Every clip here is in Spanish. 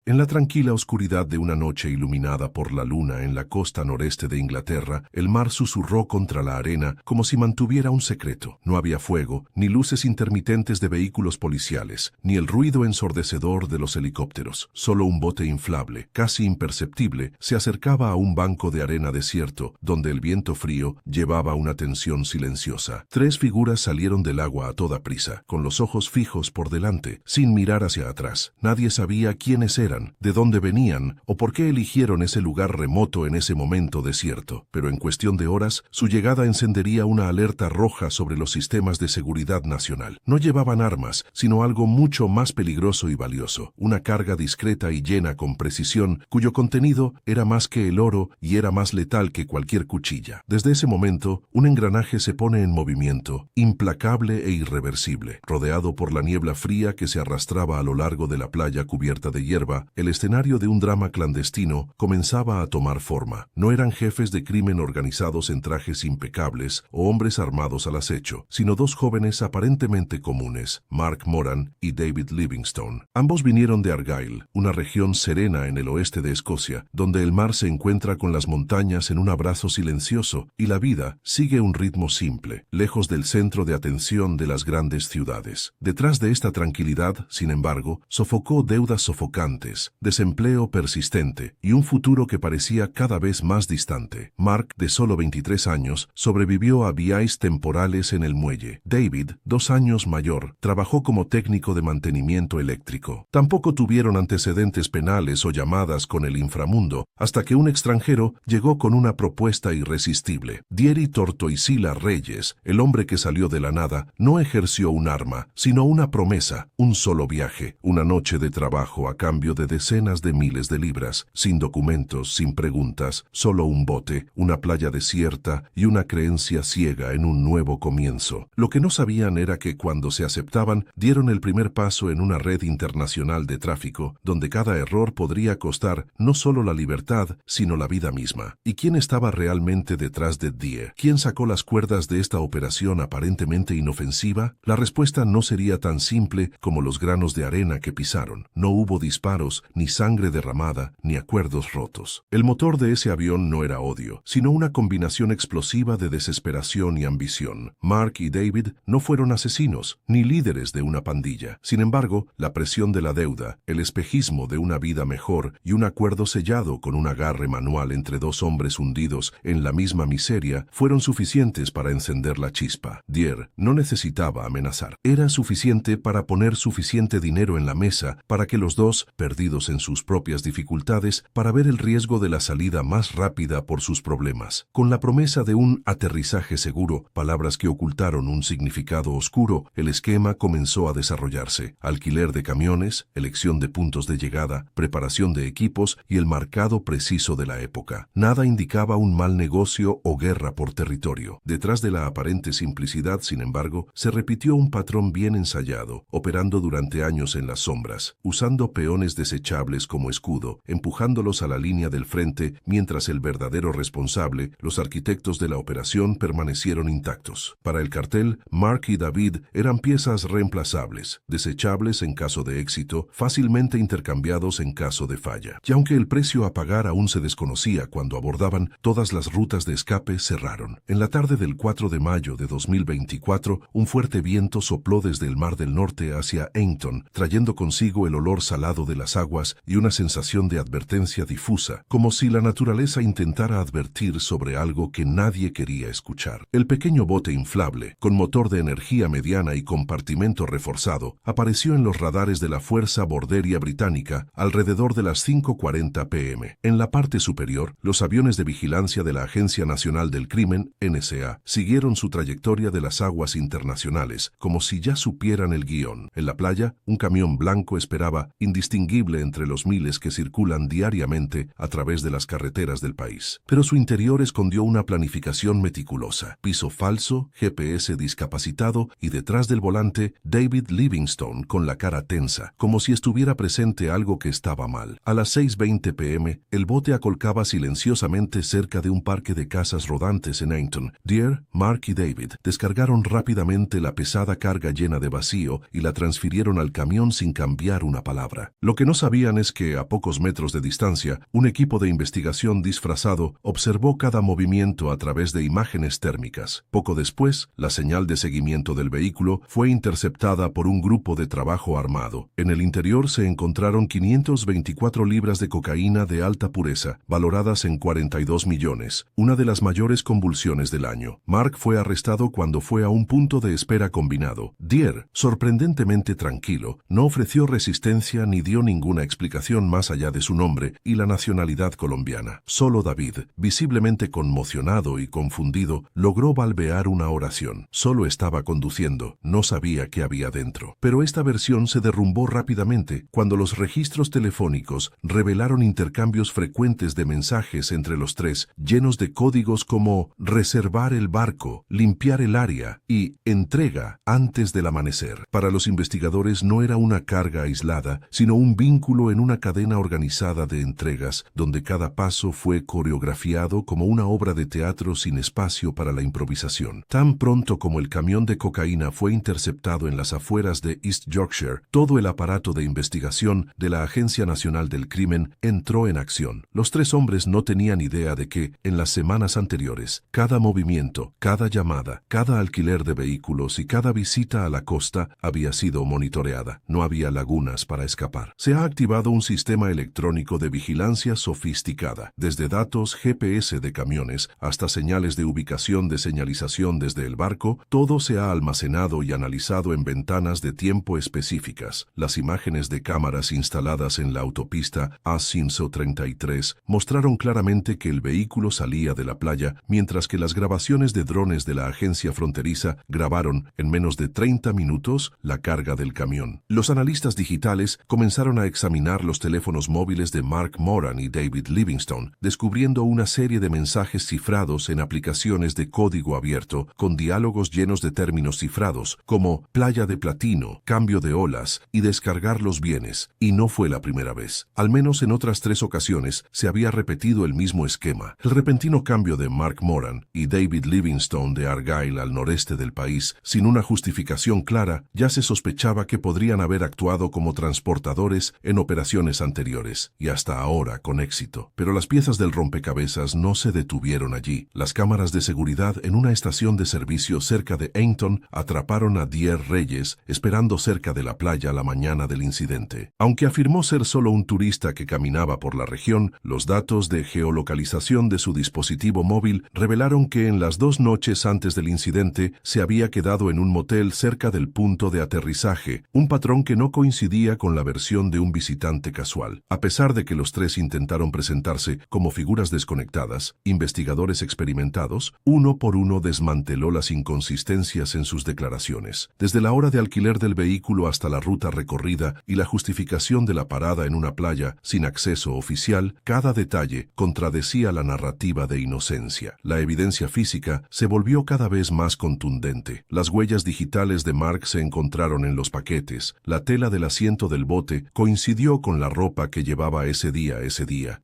En la tranquila oscuridad de una noche iluminada por la luna en la costa noreste de Inglaterra, el mar susurró contra la arena como si mantuviera un secreto. No había fuego, ni luces intermitentes de vehículos policiales, ni el ruido ensordecedor de los helicópteros. Solo un bote inflable, casi imperceptible, se acercaba a un banco de arena desierto, donde el viento frío llevaba una tensión silenciosa. Tres figuras salieron del agua a toda prisa, con los ojos fijos por delante, sin mirar hacia atrás. Nadie sabía quiénes eran, de dónde venían o por qué eligieron ese lugar remoto en ese momento desierto. Pero en cuestión de horas, su llegada encendería una alerta roja sobre los sistemas de seguridad nacional. No llevaban armas, sino algo mucho más peligroso y valioso, una carga discreta y llena con precisión, cuyo contenido era más que el oro y era más letal que cualquier cuchilla. Desde ese momento, un engranaje se pone en movimiento, implacable e irreversible. Rodeado por la niebla fría que se arrastraba a lo largo de la playa cubierta de hierba, el escenario de un drama clandestino comenzaba a tomar forma. No eran jefes de crimen organizados en trajes impecables o hombres armados al acecho, sino dos jóvenes aparentemente comunes, Mark Moran y David Livingstone. Ambos vinieron de Argyll, una región serena en el oeste de Escocia, donde el mar se encuentra con las montañas en un abrazo silencioso y la vida sigue un ritmo simple, lejos del centro de atención de las grandes ciudades. Detrás de esta tranquilidad, sin embargo, sofocó deudas sofocantes, desempleo persistente y un futuro que parecía cada vez más distante. Mark, de solo 23 años, sobrevivió a VIs temporales en el muelle. David, 2 años mayor, trabajó como técnico de mantenimiento eléctrico. Tampoco tuvieron antecedentes penales o llamadas con el inframundo, hasta que un extranjero llegó con una propuesta irresistible. Thierry Tortoisila Reyes, el hombre que salió de la nada, no ejerció un arma, sino una promesa, un solo viaje, una noche de trabajo a cambio de decenas de miles de libras, sin documentos, sin preguntas, solo un bote, una playa desierta y una creencia ciega en un nuevo comienzo. Lo que no sabían era que cuando se aceptaban, dieron el primer paso en una red internacional de tráfico, donde cada error podría costar no solo la libertad, sino la vida misma. ¿Y quién estaba realmente detrás de Die? ¿Quién sacó las cuerdas de esta operación aparentemente inofensiva? La respuesta no sería tan simple como los granos de arena que pisaron. No hubo disparos, ni sangre derramada, ni acuerdos rotos. El motor de ese avión no era odio, sino una combinación explosiva de desesperación y ambición. Mark y David no fueron asesinos, ni líderes de una pandilla. Sin embargo, la presión de la deuda, el espejismo de una vida mejor y un acuerdo sellado con un agarre manual entre dos hombres hundidos en la misma miseria fueron suficientes para encender la chispa. Dier no necesitaba amenazar. Era suficiente para poner suficiente dinero en la mesa para que los dos, perdidos en sus propias dificultades, para ver el riesgo de la salida más rápida por sus problemas. Con la promesa de un aterrizaje seguro, palabras que ocultaron un significado oscuro, el esquema comenzó a desarrollarse. Alquiler de camiones, elección de puntos de llegada, preparación de equipos y el marcado preciso de la época. Nada indicaba un mal negocio o guerra por territorio. Detrás de la aparente simplicidad, sin embargo, se repitió un patrón bien ensayado, operando durante años en las sombras, usando peones desechables como escudo, empujándolos a la línea del frente, mientras el verdadero responsable, los arquitectos de la operación, permanecieron intactos. Para el cartel, Mark y David eran piezas reemplazables, desechables en caso de éxito, fácilmente intercambiados en caso de falla. Y aunque el precio a pagar aún se desconocía cuando abordaban, todas las rutas de escape cerraron. En la tarde del 4 de mayo de 2024, un fuerte viento sopló desde el Mar del Norte hacia Eighton, trayendo consigo el olor salado de las aguas y una sensación de advertencia difusa, como si la naturaleza intentara advertir sobre algo que nadie quería escuchar. El pequeño bote inflable, con motor de energía mediana y compartimento reforzado, apareció en los radares de la Fuerza Borderia Británica alrededor de las 5:40 p.m. En la parte superior, los aviones de vigilancia de la Agencia Nacional del Crimen, NSA, siguieron su trayectoria de las aguas internacionales, como si ya supieran el guión. En la playa, un camión blanco esperaba, indistinguible entre los miles que circulan diariamente a través de las carreteras del país. Pero su interior escondió una planificación meticulosa. Piso falso, GPS discapacitado y detrás del volante, David Livingstone con la cara tensa, como si estuviera presente algo que estaba mal. A las 6:20 p.m., el bote acolcaba silenciosamente cerca de un parque de casas rodantes en Eighton. Dier, Mark y David descargaron rápidamente la pesada carga llena de vacío y la transfirieron al camión sin cambiar una palabra. Lo que no no sabían es que, a pocos metros de distancia, un equipo de investigación disfrazado observó cada movimiento a través de imágenes térmicas. Poco después, la señal de seguimiento del vehículo fue interceptada por un grupo de trabajo armado. En el interior se encontraron 524 libras de cocaína de alta pureza, valoradas en 42 millones, una de las mayores convulsiones del año. Mark fue arrestado cuando fue a un punto de espera combinado. Dier, sorprendentemente tranquilo, no ofreció resistencia ni dio ninguna explicación más allá de su nombre y la nacionalidad colombiana. Solo David, visiblemente conmocionado y confundido, logró balbear una oración. Solo estaba conduciendo, no sabía qué había dentro. Pero esta versión se derrumbó rápidamente cuando los registros telefónicos revelaron intercambios frecuentes de mensajes entre los tres, llenos de códigos como reservar el barco, limpiar el área y entrega antes del amanecer. Para los investigadores no era una carga aislada, sino un vínculo en una cadena organizada de entregas, donde cada paso fue coreografiado como una obra de teatro sin espacio para la improvisación. Tan pronto como el camión de cocaína fue interceptado en las afueras de East Yorkshire, todo el aparato de investigación de la Agencia Nacional del Crimen entró en acción. Los tres hombres no tenían idea de que, en las semanas anteriores, cada movimiento, cada llamada, cada alquiler de vehículos y cada visita a la costa había sido monitoreada. No había lagunas para escapar. Se ha activado un sistema electrónico de vigilancia sofisticada, desde datos GPS de camiones hasta señales de ubicación de señalización desde el barco, todo se ha almacenado y analizado en ventanas de tiempo específicas. Las imágenes de cámaras instaladas en la autopista A533 mostraron claramente que el vehículo salía de la playa, mientras que las grabaciones de drones de la agencia fronteriza grabaron, en menos de 30 minutos, la carga del camión. Los analistas digitales comenzaron a examinar los teléfonos móviles de Mark Moran y David Livingstone, descubriendo una serie de mensajes cifrados en aplicaciones de código abierto, con diálogos llenos de términos cifrados, como playa de platino, cambio de olas y descargar los bienes. Y no fue la primera vez. Al menos en otras 3 ocasiones se había repetido el mismo esquema. El repentino cambio de Mark Moran y David Livingstone de Argyle al noreste del país, sin una justificación clara, ya se sospechaba que podrían haber actuado como transportadores en operaciones anteriores, y hasta ahora con éxito. Pero las piezas del rompecabezas no se detuvieron allí. Las cámaras de seguridad en una estación de servicio cerca de Ainton atraparon a Dier Reyes esperando cerca de la playa la mañana del incidente. Aunque afirmó ser solo un turista que caminaba por la región, los datos de geolocalización de su dispositivo móvil revelaron que en las 2 noches antes del incidente se había quedado en un motel cerca del punto de aterrizaje, un patrón que no coincidía con la versión de un visitante casual. A pesar de que los tres intentaron presentarse como figuras desconectadas, investigadores experimentados, uno por uno desmanteló las inconsistencias en sus declaraciones. Desde la hora de alquiler del vehículo hasta la ruta recorrida y la justificación de la parada en una playa sin acceso oficial, cada detalle contradecía la narrativa de inocencia. La evidencia física se volvió cada vez más contundente. Las huellas digitales de Mark se encontraron en los paquetes. La tela del asiento del bote coincidió con la ropa que llevaba ese día,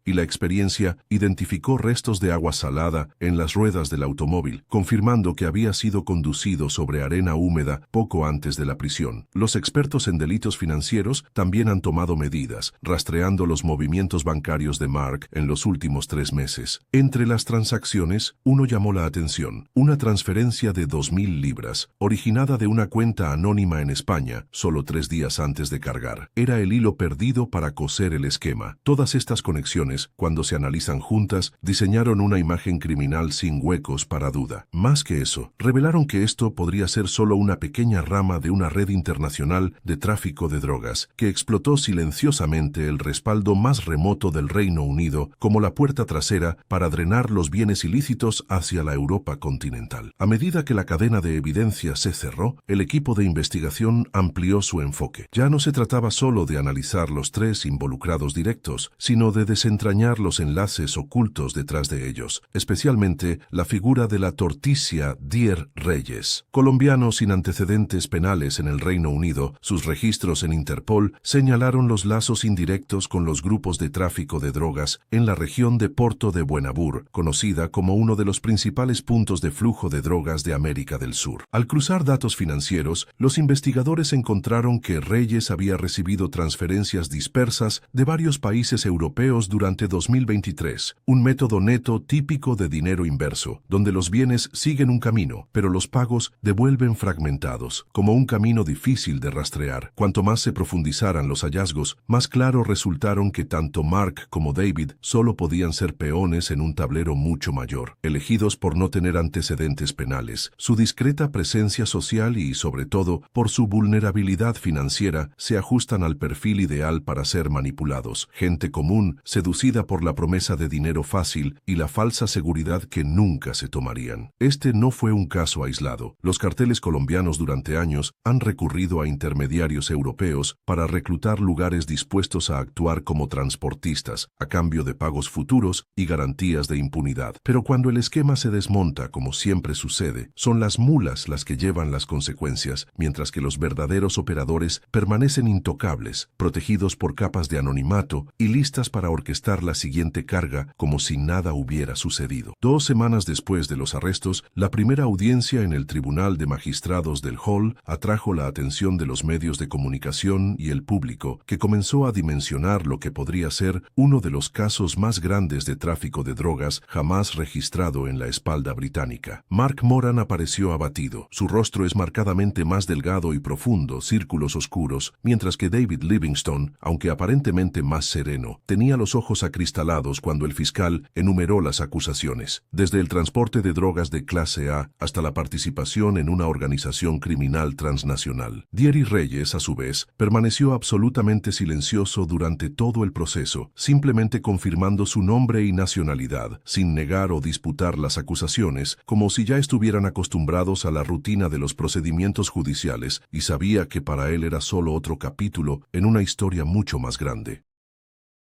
y la experiencia identificó restos de agua salada en las ruedas del automóvil, confirmando que había sido conducido sobre arena húmeda poco antes de la prisión. Los expertos en delitos financieros también han tomado medidas, rastreando los movimientos bancarios de Mark en los últimos 3 meses. Entre las transacciones, uno llamó la atención: una transferencia de 2.000 libras, originada de una cuenta anónima en España, solo 3 días antes de cargar. Era el hilo perdido para coser el esquema. Todas estas conexiones, cuando se analizan juntas, diseñaron una imagen criminal sin huecos para duda. Más que eso, revelaron que esto podría ser solo una pequeña rama de una red internacional de tráfico de drogas, que explotó silenciosamente el respaldo más remoto del Reino Unido como la puerta trasera para drenar los bienes ilícitos hacia la Europa continental. A medida que la cadena de evidencia se cerró, el equipo de investigación amplió su enfoque. Ya no se trataba solo de analizar los 3 involucrados directos, sino de desentrañar los enlaces ocultos detrás de ellos, especialmente la figura de la torticia Dier Reyes. Colombiano sin antecedentes penales en el Reino Unido, sus registros en Interpol señalaron los lazos indirectos con los grupos de tráfico de drogas en la región de Porto de Buenabur, conocida como uno de los principales puntos de flujo de drogas de América del Sur. Al cruzar datos financieros, los investigadores encontraron que Reyes había recibido transferencias transferencias dispersas de varios países europeos durante 2023, un método neto típico de dinero inverso, donde los bienes siguen un camino, pero los pagos devuelven fragmentados, como un camino difícil de rastrear. Cuanto más se profundizaran los hallazgos, más claro resultaron que tanto Mark como David solo podían ser peones en un tablero mucho mayor, elegidos por no tener antecedentes penales. Su discreta presencia social y, sobre todo, por su vulnerabilidad financiera, se ajustan al perfil ideal para ser manipulados. Gente común, seducida por la promesa de dinero fácil y la falsa seguridad que nunca se tomarían. Este no fue un caso aislado. Los carteles colombianos durante años han recurrido a intermediarios europeos para reclutar lugares dispuestos a actuar como transportistas, a cambio de pagos futuros y garantías de impunidad. Pero cuando el esquema se desmonta, como siempre sucede, son las mulas las que llevan las consecuencias, mientras que los verdaderos operadores permanecen intocables, protegidos por capas de anonimato y listas para orquestar la siguiente carga como si nada hubiera sucedido. 2 semanas después de los arrestos, la primera audiencia en el Tribunal de Magistrados del Hall atrajo la atención de los medios de comunicación y el público, que comenzó a dimensionar lo que podría ser uno de los casos más grandes de tráfico de drogas jamás registrado en la espalda británica. Mark Moran apareció abatido. Su rostro es marcadamente más delgado y profundo, círculos oscuros, mientras que David Livingstone, aunque aparentemente más sereno, tenía los ojos acristalados cuando el fiscal enumeró las acusaciones, desde el transporte de drogas de clase A hasta la participación en una organización criminal transnacional. Thierry Reyes, a su vez, permaneció absolutamente silencioso durante todo el proceso, simplemente confirmando su nombre y nacionalidad, sin negar o disputar las acusaciones, como si ya estuvieran acostumbrados a la rutina de los procedimientos judiciales y sabía que para él era solo otro capítulo en una historia mucho más grande.